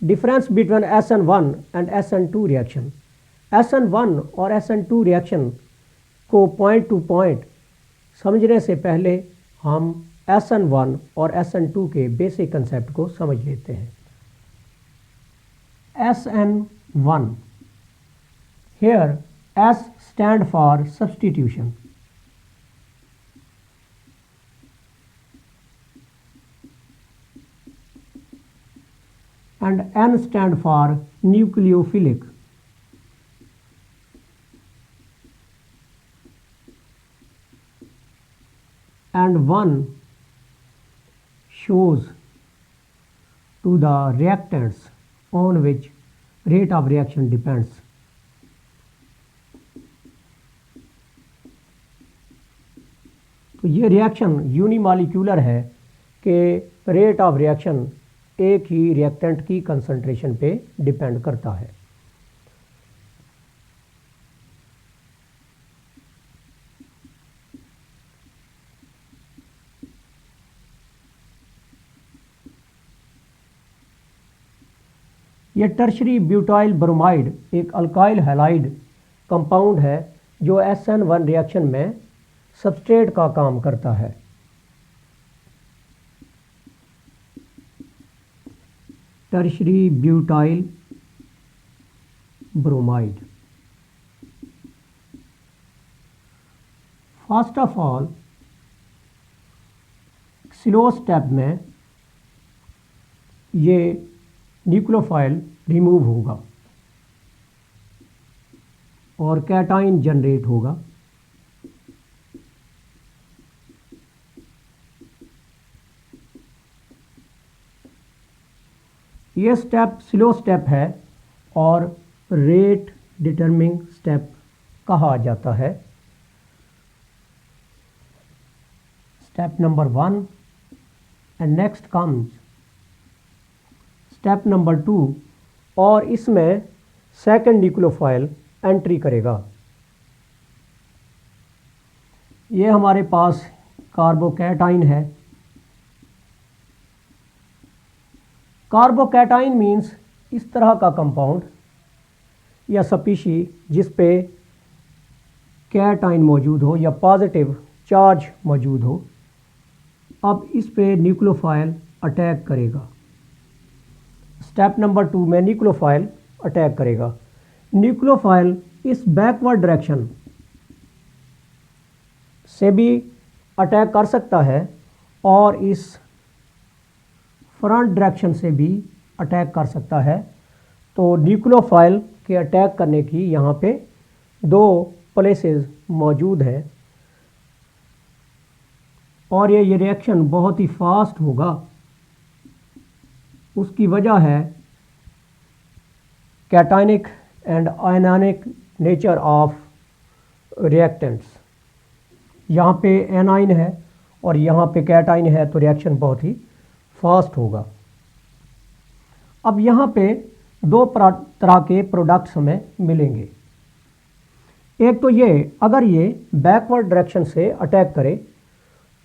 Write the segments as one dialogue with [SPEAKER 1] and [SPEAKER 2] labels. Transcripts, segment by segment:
[SPEAKER 1] Difference between SN1 and SN2 reaction. SN1 और SN2 reaction को point two point समझने से पहले हम SN1 और SN2 के बेसिक कंसेप्ट को समझ लेते हैं। SN1, here S stand for substitution and N stand for nucleophilic. And 1 shows to the reactants on which rate of reaction depends. तो ये रिएक्शन यूनिमॉलिक्यूलर है कि रेट ऑफ रिएक्शन एक ही रिएक्टेंट की कंसंट्रेशन पे डिपेंड करता है। ये टर्शरी ब्यूटाइल ब्रोमाइड एक अल्काइल हैलाइड कंपाउंड है जो SN1 रिएक्शन में सबस्ट्रेट का काम करता है। Tertiary butyl bromide. First of all slow step में ये न्यूक्लियोफाइल रिमूव होगा और कैटाइन जनरेट होगा। ये स्टेप स्लो स्टेप है और रेट डिटरमिनिंग स्टेप कहा जाता है। Step number 1 and next comes step number 2 और इसमें सेकंड न्यूक्लियोफाइल एंट्री करेगा। ये हमारे पास कार्बोकैटाइन है। कार्बोकैटाइन मीन्स इस तरह का कंपाउंड या स्पीशी जिस पे कैटाइन मौजूद हो या पॉजिटिव चार्ज मौजूद हो। अब इस पे न्यूक्लियोफाइल अटैक करेगा। स्टेप नंबर 2 में न्यूक्लियोफाइल अटैक करेगा। न्यूक्लियोफाइल इस बैकवर्ड डायरेक्शन से भी अटैक कर सकता है और इस फ्रंट डायरेक्शन से भी अटैक कर सकता है। तो न्यूक्लियोफाइल के अटैक करने की यहाँ पे 2 प्लेसेस मौजूद हैं और ये रिएक्शन बहुत ही फास्ट होगा। उसकी वजह है cationic and ionic nature of reactants. यहाँ पे एनाइन है और यहाँ पे कैटाइन है तो रिएक्शन बहुत ही फास्ट होगा। अब यहाँ पे 2 तरह के प्रोडक्ट्स हमें मिलेंगे। एक तो ये अगर ये बैकवर्ड डायरेक्शन से अटैक करे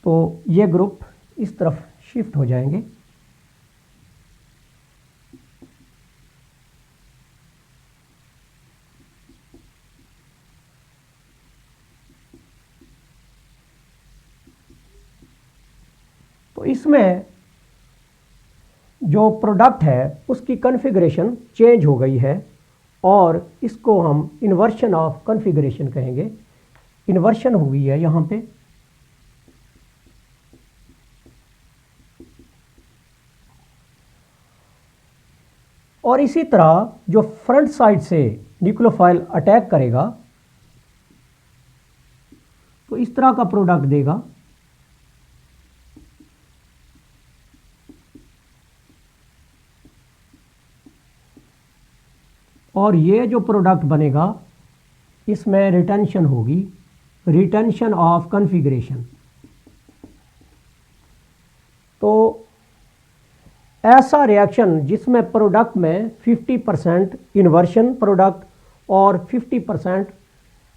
[SPEAKER 1] तो ये ग्रुप इस तरफ शिफ्ट हो जाएंगे तो इसमें जो प्रोडक्ट है उसकी कॉन्फ़िगरेशन चेंज हो गई है और इसको हम इन्वर्शन ऑफ कॉन्फ़िगरेशन कहेंगे। इन्वर्शन हुई है यहाँ पे। और इसी तरह जो फ्रंट साइड से न्यूक्लियोफाइल अटैक करेगा तो इस तरह का प्रोडक्ट देगा। और ये जो प्रोडक्ट बनेगा इसमें रिटेंशन होगी, रिटेंशन ऑफ कॉन्फ़िगरेशन। तो ऐसा रिएक्शन जिसमें प्रोडक्ट में 50% इन्वर्शन प्रोडक्ट और 50%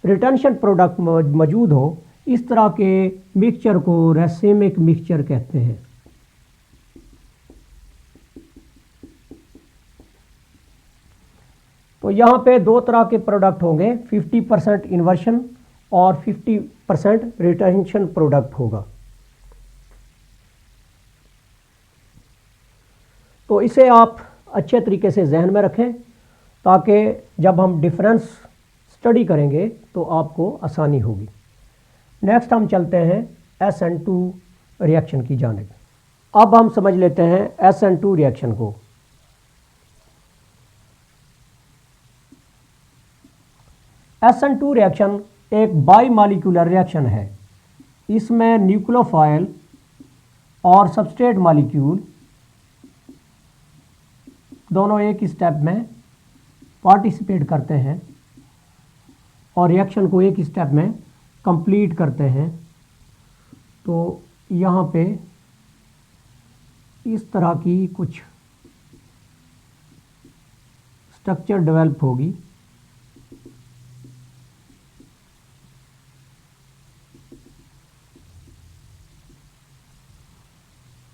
[SPEAKER 1] रिटेंशन प्रोडक्ट मौजूद हो, इस तरह के मिक्सचर को रेसिमिक मिक्सचर कहते हैं। तो यहाँ पे दो तरह के प्रोडक्ट होंगे, 50% इन्वर्शन और 50% रिटेंशन प्रोडक्ट होगा। तो इसे आप अच्छे तरीके से जहन में रखें ताकि जब हम डिफरेंस स्टडी करेंगे तो आपको आसानी होगी। नेक्स्ट हम चलते हैं SN2 रिएक्शन की जानिब। अब हम समझ लेते हैं SN2 रिएक्शन को। SN2 रिएक्शन एक बाई मॉलिक्यूलर रिएक्शन है। इसमें न्यूक्लियोफाइल और सबस्ट्रेट मॉलिक्यूल दोनों एक ही स्टेप में पार्टिसिपेट करते हैं और रिएक्शन को एक ही स्टेप में कंप्लीट करते हैं। तो यहाँ पे इस तरह की कुछ स्ट्रक्चर डेवलप होगी।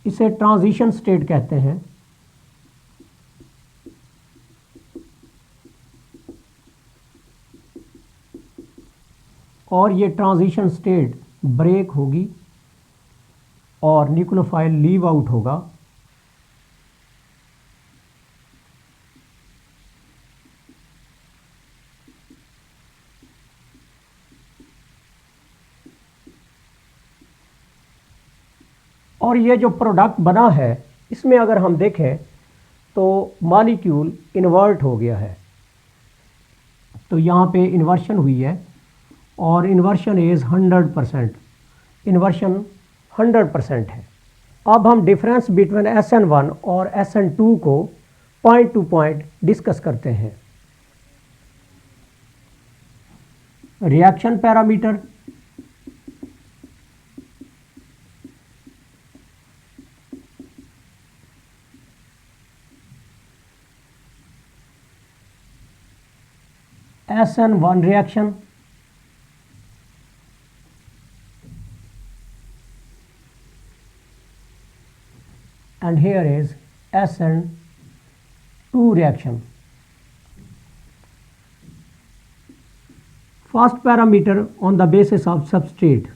[SPEAKER 1] इसे ट्रांजिशन स्टेट कहते हैं। और ये ट्रांजिशन स्टेट ब्रेक होगी और न्यूक्लियोफाइल लीव आउट होगा। और ये जो प्रोडक्ट बना है इसमें अगर हम देखें तो मॉलिक्यूल इन्वर्ट हो गया है। तो यहाँ पे इन्वर्शन हुई है और इन्वर्शन इज़ 100%। इन्वर्शन 100% है। अब हम डिफरेंस बिटवीन SN1 और SN2 को पॉइंट टू पॉइंट डिस्कस करते हैं। Reaction parameter, SN1 reaction, and here is SN2 reaction. First parameter on the basis of substrate.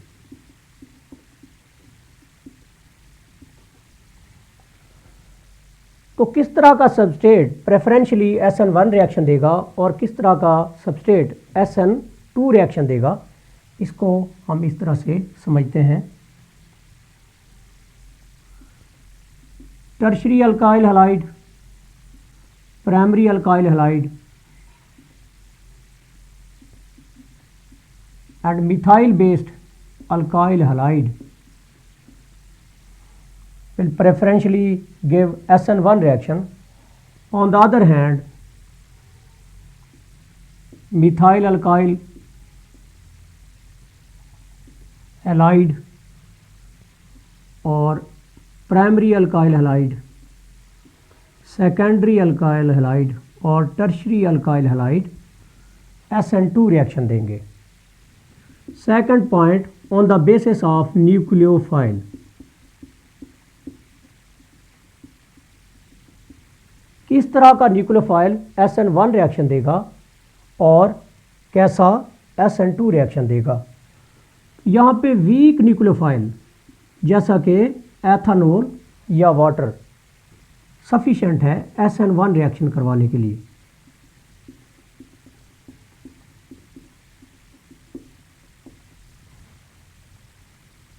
[SPEAKER 1] तो किस तरह का सबस्ट्रेट प्रेफरेंशियली SN1 रिएक्शन देगा और किस तरह का सबस्ट्रेट SN2 रिएक्शन देगा, इसको हम इस तरह से समझते हैं। Tertiary alkyl halide, primary alkyl halide and methyl based alkyl halide will preferentially give SN1 reaction. On the other hand, methyl alkyl halide और primary alkyl halide, secondary alkyl halide और tertiary alkyl halide SN2 reaction देंगे। Second point, on the basis of nucleophile. किस तरह का nucleophile SN1 reaction देगा और कैसा SN2 reaction देगा। यहाँ पे वीक न्यूक्लियोफाइल जैसा कि एथेनॉल या वाटर सफिशेंट है SN1 रिएक्शन करवाने के लिए।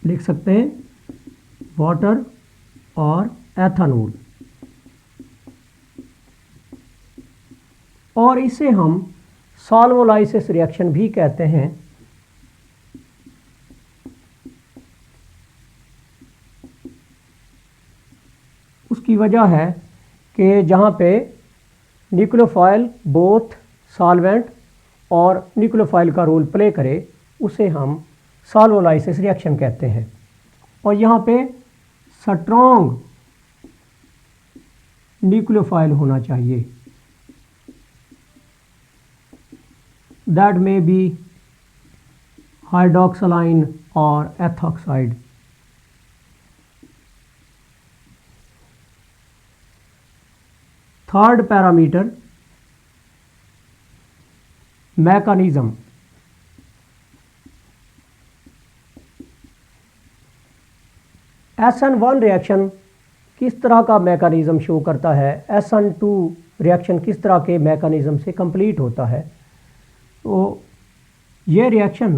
[SPEAKER 1] लिख सकते हैं वाटर और एथेनॉल, और इसे हम सॉल्वोलाइसिस रिएक्शन भी कहते हैं। उसकी वजह है कि जहाँ पे न्यूक्लियोफाइल बोथ सॉल्वेंट और न्यूक्लियोफाइल का रोल प्ले करे उसे हम सॉल्वोलाइसिस रिएक्शन कहते हैं। और यहाँ पे स्ट्रॉन्ग न्यूक्लियोफाइल होना चाहिए, दैट मे बी हाइड्रोक्सालाइन और ethoxide. Third parameter mechanism. SN1 reaction किस तरह का मैकेनिज्म शो करता है, SN2 रिएक्शन किस तरह के मैकेनिज्म से कंप्लीट होता है। तो ये रिएक्शन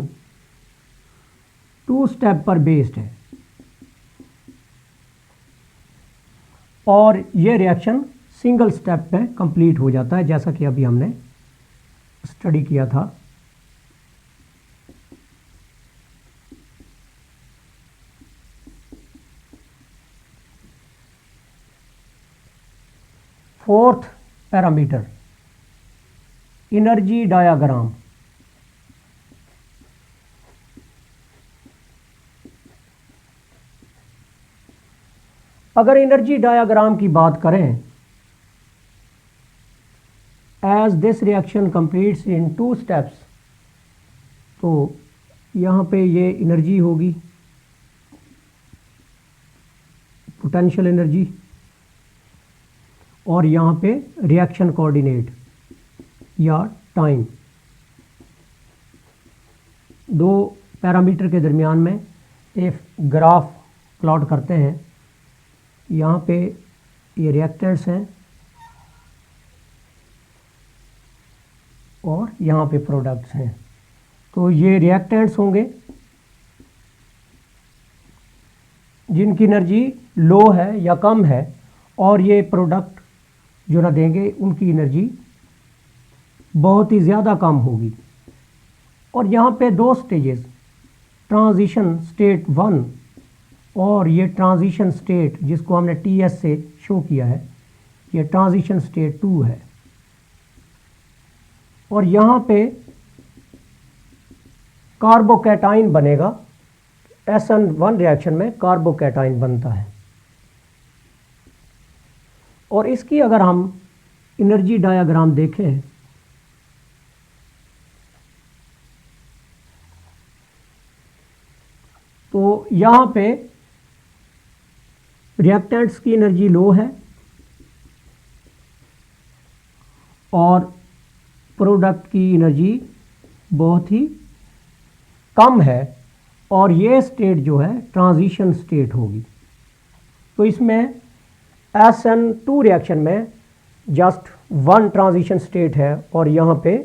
[SPEAKER 1] 2 स्टेप पर बेस्ड है और ये रिएक्शन सिंगल स्टेप में कंप्लीट हो जाता है, जैसा कि अभी हमने स्टडी किया था। Fourth parameter energy diagram. अगर एनर्जी डायग्राम की बात करें, as this reaction completes in 2 steps, तो यहाँ पे ये एनर्जी होगी, पोटेंशियल एनर्जी, और यहाँ पे रिएक्शन कोऑर्डिनेट या टाइम। 2 पैरामीटर के दरमियान में एक ग्राफ प्लॉट करते हैं। यहाँ पे ये रिएक्टेंट्स हैं और यहाँ पे प्रोडक्ट्स हैं। तो ये रिएक्टेंट्स होंगे जिनकी एनर्जी लो है या कम है, और ये प्रोडक्ट जो ना देंगे उनकी एनर्जी बहुत ही ज़्यादा कम होगी। और यहाँ पे 2 स्टेजेस, ट्रांजिशन स्टेट 1 और ये ट्रांजिशन स्टेट जिसको हमने TS से शो किया है, ये ट्रांजिशन स्टेट 2 है। और यहाँ पे कार्बोकैटाइन बनेगा, SN1 रिएक्शन में कार्बोकैटाइन बनता है। और इसकी अगर हम एनर्जी डायग्राम देखें, तो यहाँ पे रिएक्टेंट्स की एनर्जी लो है और प्रोडक्ट की एनर्जी बहुत ही कम है, और ये स्टेट जो है ट्रांजिशन स्टेट होगी। तो इसमें SN2 रिएक्शन में जस्ट 1 ट्रांजिशन स्टेट है और यहाँ पे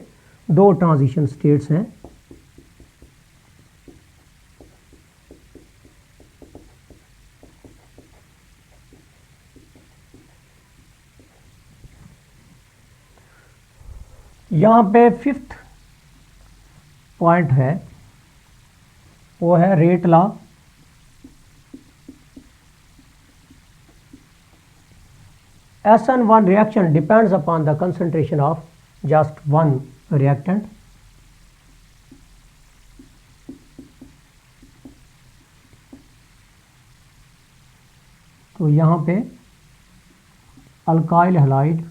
[SPEAKER 1] 2 ट्रांजिशन स्टेट्स हैं। यहाँ पे 5th पॉइंट है, वो है rate law. SN1 reaction depends upon the concentration of just one reactant. तो यहाँ पे अल्काइल हैलाइड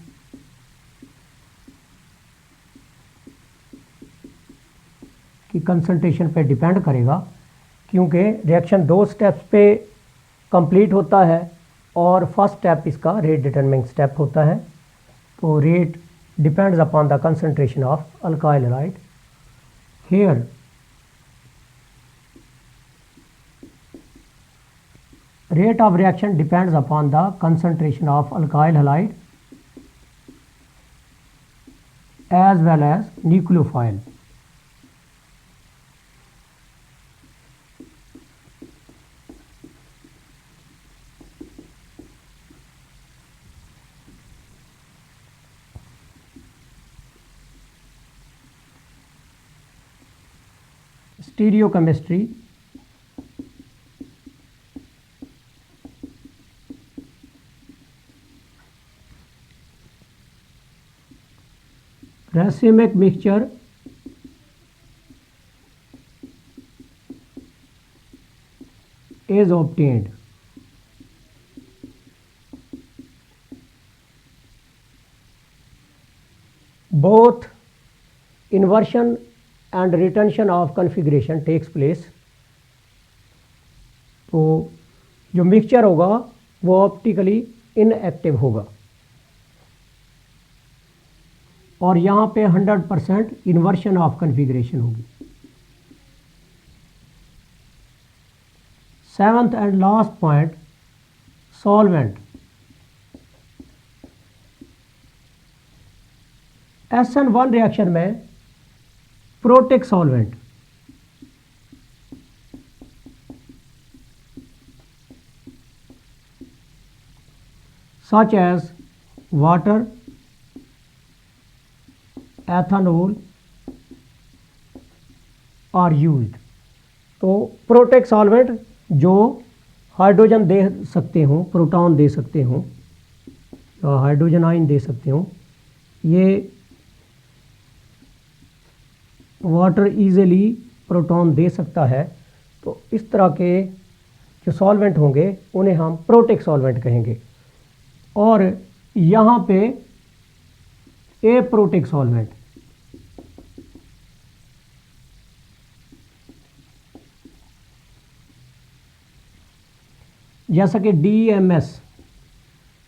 [SPEAKER 1] की कंसंट्रेशन पे डिपेंड करेगा, क्योंकि रिएक्शन 2 स्टेप्स पे कंप्लीट होता है और फर्स्ट स्टेप इसका रेट डिटरमिनिंग स्टेप होता है। तो rate depends upon the concentration of alkyl halide. Here rate of reaction depends upon the concentration of alkyl halide as well as nucleophile. Stereochemistry. Racemic mixture is obtained both inversion and retention of configuration takes place। तो जो mixture होगा वो optically inactive होगा और यहाँ पे 100% inversion of configuration होगी। 7th and last point, solvent. SN1 reaction में protic solvent such as water, ethanol are used। तो प्रोटिक सॉल्वेंट जो हाइड्रोजन दे सकते हो, प्रोटॉन दे सकते हो, हाइड्रोजन आयन दे सकते हो, ये वाटर इजीली प्रोटॉन दे सकता है। तो इस तरह के जो सॉल्वेंट होंगे उन्हें हम प्रोटिक सॉल्वेंट कहेंगे। और यहाँ पे एप्रोटिक सॉल्वेंट, जैसा कि DMS,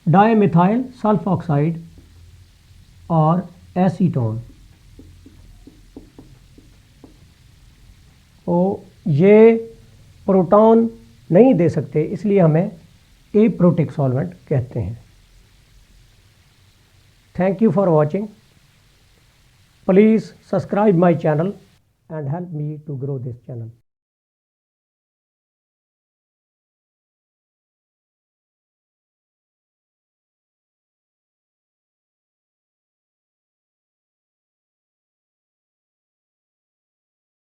[SPEAKER 1] डाईमिथाइल सल्फॉक्साइड और एसीटोन, तो ये प्रोटॉन नहीं दे सकते, इसलिए हमें एप्रोटिक सॉल्वेंट कहते हैं। Thank you for watching. Please subscribe my channel and help me to grow this channel.